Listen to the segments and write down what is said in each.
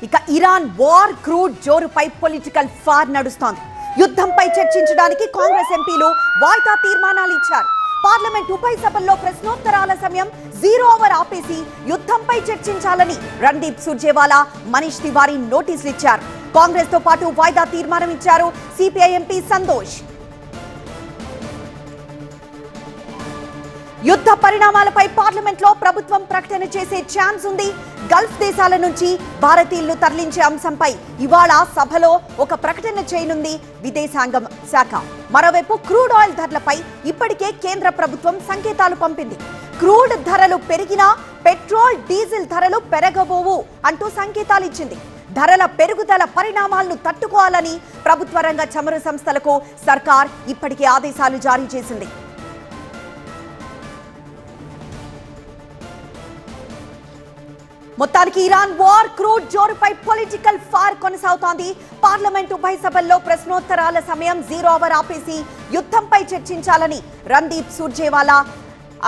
ఇక Iran war crude జోరుపై political fire నడుస్తోంది. యుద్ధంపై చర్చించడానికి కాంగ్రెస్ ఎంపీలు వాయిదా తీర్మానాలు ఇచ్చారు. పార్లమెంట్ ఉభయ సభల్లో ప్రశ్నోత్తరాల సమయం 0 అవర్ ఆపేసి యుద్ధంపై చర్చించాలని రణ్దీప్ సుర్జేవాలా, మనీష్ తివారీ నోటీసులు ఇచ్చారు. కాంగ్రెస్ తో పాటు వాయిదా తీర్మానం ఇచ్చారు సిపిఐ ఎంపీ సంతోష్. యుద్ధ పరిణామాలపై పార్లమెంట్ లో ప్రభుత్వం ప్రకటన చేసే ఛాన్స్ ఉంది. గల్ఫ్ దేశాల నుంచి భారతీయులను తరలించే అంశంపై ఇవాళ సభలో ఒక ప్రకటన చేయనుంది విదేశాంగ శాఖ. మరోవైపు క్రూడ్ ఆయిల్ ధరలపై ఇప్పటికే కేంద్ర ప్రభుత్వం సంకేతాలు పంపింది. క్రూడ్ ధరలు పెరిగినా పెట్రోల్, డీజిల్ ధరలు పెరగబోవు అంటూ సంకేతాలు ఇచ్చింది. ధరల పెరుగుదల పరిణామాలను తట్టుకోవాలని ప్రభుత్వ రంగ చమురు సంస్థలకు సర్కార్ ఇప్పటికే ఆదేశాలు జారీ చేసింది. మొత్తానికి ఇరాన్ వార్ క్రూడ్ జోరుపై పొలిటికల్ ఫైర్ కొనసాగుతోంది. పార్లమెంట్ ఉభయ సభల్లో ప్రశ్నోత్తరాల సమయం 0 అవర్ ఆపేసి యుద్ధంపై చర్చించాలని రణ్దీప్ సుర్జేవాలా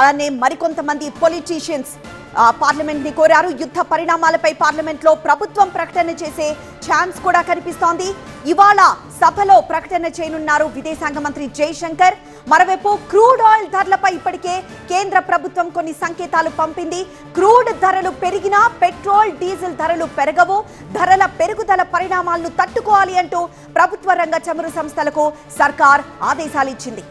అలానే మరికొంతమంది పొలిటీషియన్స్ పార్లమెంట్ ని కోరారు. యుద్ధ పరిణామాలపై పార్లమెంట్ లో ప్రభుత్వం ప్రకటన చేసే ఛాన్స్ కూడా కనిపిస్తోంది. ఇవాళ సభలో ప్రకటన చేయనున్నారు విదేశాంగ మంత్రి జైశంకర్. మరోవైపు క్రూడ్ ఆయిల్ ధరలపై ఇప్పటికే కేంద్ర ప్రభుత్వం కొన్ని సంకేతాలు పంపింది. క్రూడ్ ధరలు పెరిగినా పెట్రోల్, డీజిల్ ధరలు పెరగవు. ధరల పెరుగుదల పరిణామాలను తట్టుకోవాలి అంటూ ప్రభుత్వ రంగ చమురు సంస్థలకు సర్కార్ ఆదేశాలు ఇచ్చింది.